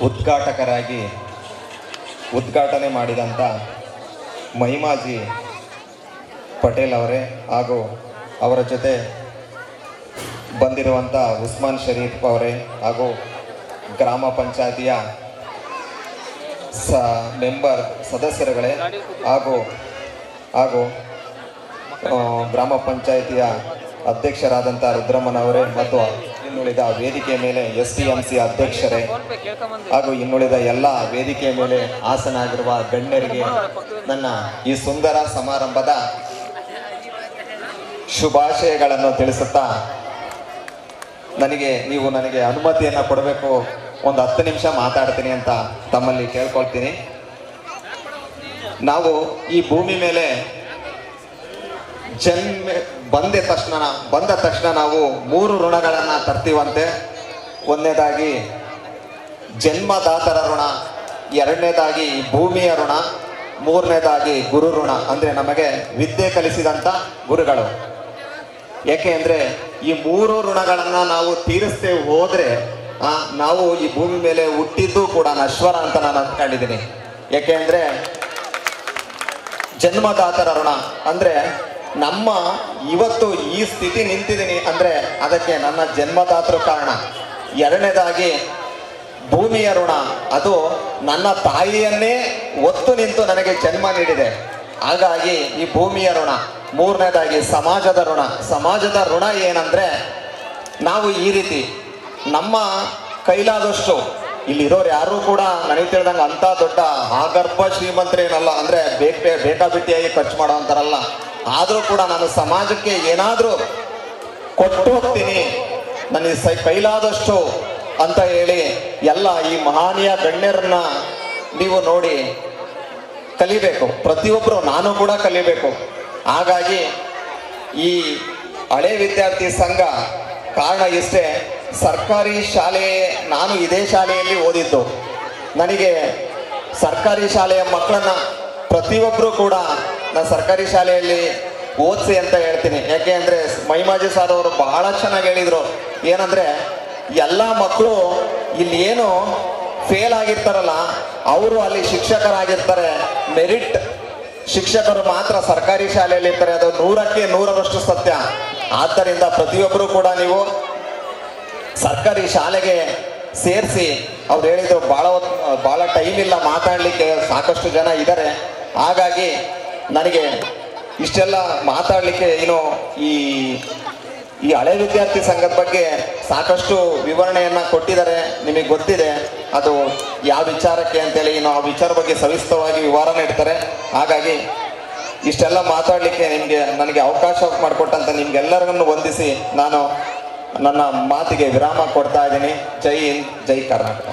ಉದ್ಘಾಟಕರಾಗಿ ಉದ್ಘಾಟನೆ ಮಾಡಿದಂಥ ಮಹಿಮಾಜಿ ಪಟೇಲ್ ಅವರೇ ಹಾಗೂ ಅವರ ಜೊತೆ ಬಂದಿರುವಂಥ ಉಸ್ಮಾನ್ ಶರೀಫ್ ಅವರೇ ಹಾಗೂ ಗ್ರಾಮ ಪಂಚಾಯತಿಯ ಮೆಂಬರ್ ಸದಸ್ಯರುಗಳೇ ಹಾಗೂ ಗ್ರಾಮ ಪಂಚಾಯಿತಿಯ ಅಧ್ಯಕ್ಷರಾದಂಥ ರುದ್ರಮ್ಮನವರೇ ಮತ್ತು ಇನ್ನುಳಿದ ವೇದಿಕೆ ಮೇಲೆ STMC ಅಧ್ಯಕ್ಷರೇ ಹಾಗೂ ಇನ್ನುಳಿದ ಎಲ್ಲ ವೇದಿಕೆಯ ಮೇಲೆ ಆಸನಾಗಿರುವ ಗಣ್ಯರಿಗೆ ನನ್ನ ಈ ಸುಂದರ ಸಮಾರಂಭದ ಶುಭಾಶಯಗಳನ್ನು ತಿಳಿಸುತ್ತಾ ನೀವು ನನಗೆ ಅನುಮತಿಯನ್ನು ಕೊಡಬೇಕು, ಒಂದು 10 ನಿಮಿಷ ಮಾತಾಡ್ತೀನಿ ಅಂತ ತಮ್ಮಲ್ಲಿ ಕೇಳ್ಕೊಳ್ತೀನಿ. ನಾವು ಈ ಭೂಮಿ ಮೇಲೆ ಬಂದ ತಕ್ಷಣ ನಾವು 3 ಋಣಗಳನ್ನು ತರ್ತೀವಂತೆ. ಒಂದನೇದಾಗಿ ಜನ್ಮದಾತರ ಋಣ, ಎರಡನೇದಾಗಿ ಭೂಮಿಯ ಋಣ, ಮೂರನೇದಾಗಿ ಗುರು ಋಣ, ಅಂದರೆ ನಮಗೆ ವಿದ್ಯೆ ಕಲಿಸಿದಂಥ ಗುರುಗಳು. ಏಕೆ ಅಂದರೆ ಈ 3 ಋಣಗಳನ್ನು ನಾವು ತೀರಿಸ್ತೇವೆ ಹೋದರೆ ನಾವು ಈ ಭೂಮಿ ಮೇಲೆ ಹುಟ್ಟಿದ್ದು ಕೂಡ ನಶ್ವರ ಅಂತ ನಾನು ಅಂದ್ಕೊಂಡಿದ್ದೀನಿ. ಏಕೆ ಅಂದರೆ ಜನ್ಮದಾತರ ಋಣ ಅಂದರೆ ನಮ್ಮ ಇವತ್ತು ಈ ಸ್ಥಿತಿ ನಿಂತಿದ್ದೀನಿ ಅಂದರೆ ಅದಕ್ಕೆ ನನ್ನ ಜನ್ಮದಾತರು ಕಾರಣ. ಎರಡನೇದಾಗಿ ಭೂಮಿಯ ಋಣ, ಅದು ನನ್ನ ತಾಯಿಯನ್ನೇ ಒತ್ತು ನಿಂತು ನನಗೆ ಜನ್ಮ ನೀಡಿದೆ, ಹಾಗಾಗಿ ಈ ಭೂಮಿಯ ಋಣ. ಮೂರನೇದಾಗಿ ಸಮಾಜದ ಋಣ ಏನಂದರೆ ನಾವು ಈ ರೀತಿ ನಮ್ಮ ಕೈಲಾದಷ್ಟು ಇಲ್ಲಿರೋರು ಯಾರೂ ಕೂಡ ನನಗೆ ತಿಳಿದಂಗೆ ಅಂಥ ದೊಡ್ಡ ಆಗರ್ಭ ಶ್ರೀಮಂತರೇನಲ್ಲ, ಅಂದರೆ ಬೇಕಾಬಿಟ್ಟಿಯಾಗಿ ಖರ್ಚು ಮಾಡೋ ಅಂತಾರಲ್ಲ. ಆದರೂ ಕೂಡ ನಾನು ಸಮಾಜಕ್ಕೆ ಏನಾದರೂ ಕೊಟ್ಟು ಹೋಗ್ತೀನಿ ನನಗೆ ಕೈಲಾದಷ್ಟು ಅಂತ ಹೇಳಿ ಎಲ್ಲ ಈ ಮಹನೀಯ ಗಣ್ಯರನ್ನ ನೀವು ನೋಡಿ ಕಲಿಬೇಕು. ಪ್ರತಿಯೊಬ್ಬರು ನಾನು ಕೂಡ ಕಲಿಬೇಕು. ಹಾಗಾಗಿ ಈ ಹಳೆ ವಿದ್ಯಾರ್ಥಿ ಸಂಘ ಕಾರಣ ಇಷ್ಟೇ. ಸರ್ಕಾರಿ ಶಾಲೆ, ನಾನು ಇದೇ ಶಾಲೆಯಲ್ಲಿ ಓದಿದ್ದು. ನನಗೆ ಸರ್ಕಾರಿ ಶಾಲೆಯ ಮಕ್ಕಳನ್ನ ಪ್ರತಿಯೊಬ್ಬರು ಕೂಡ ನಾನು ಸರ್ಕಾರಿ ಶಾಲೆಯಲ್ಲಿ ಓದಿಸಿ ಅಂತ ಹೇಳ್ತೀನಿ. ಯಾಕೆ ಅಂದರೆ ಮಹಿಮಾಜಿ ಸರ್ ಅವರು ಬಹಳ ಚೆನ್ನಾಗಿ ಹೇಳಿದರು. ಏನಂದರೆ ಎಲ್ಲ ಮಕ್ಕಳು ಇಲ್ಲಿ ಏನು ಫೇಲ್ ಆಗಿರ್ತಾರಲ್ಲ ಅವರು ಅಲ್ಲಿ ಶಿಕ್ಷಕರಾಗಿರ್ತಾರೆ. ಮೆರಿಟ್ ಶಿಕ್ಷಕರು ಮಾತ್ರ ಸರ್ಕಾರಿ ಶಾಲೆಯಲ್ಲಿ ಇರ್ತಾರೆ. ಅದು 100ಕ್ಕೆ 100ರಷ್ಟು ಸತ್ಯ. ಆದ್ದರಿಂದ ಪ್ರತಿಯೊಬ್ಬರು ಕೂಡ ನೀವು ಸರ್ಕಾರಿ ಶಾಲೆಗೆ ಸೇರಿಸಿ. ಅವ್ರು ಹೇಳಿದ್ರು ಭಾಳ ಟೈಮ್ ಇಲ್ಲ ಮಾತಾಡಲಿಕ್ಕೆ, ಸಾಕಷ್ಟು ಜನ ಇದ್ದಾರೆ. ಹಾಗಾಗಿ ನನಗೆ ಇಷ್ಟೆಲ್ಲ ಮಾತಾಡಲಿಕ್ಕೆ ಈ ಹಳೆ ವಿದ್ಯಾರ್ಥಿ ಸಂಘದ ಬಗ್ಗೆ ಸಾಕಷ್ಟು ವಿವರಣೆಯನ್ನು ಕೊಟ್ಟಿದ್ದಾರೆ. ನಿಮಗೆ ಗೊತ್ತಿದೆ ಅದು ಯಾವ ವಿಚಾರಕ್ಕೆ ಅಂತೇಳಿ. ಆ ವಿಚಾರ ಬಗ್ಗೆ ಸವಿಸ್ತರವಾಗಿ ವಿವರಣೆ ಇಡ್ತಾರೆ. ಹಾಗಾಗಿ ಇಷ್ಟೆಲ್ಲ ಮಾತಾಡಲಿಕ್ಕೆ ನನಗೆ ಅವಕಾಶ ಮಾಡಿಕೊಟ್ಟಂತ ನಿಮ್ಗೆಲ್ಲರನ್ನು ವಂದಿಸಿ ನಾನು ನನ್ನ ಮಾತಿಗೆ ವಿರಾಮ ಕೊಡ್ತಾ ಇದ್ದೀನಿ. ಜೈ ಹಿಂದ್, ಜೈ ಕರ್ನಾಟಕ.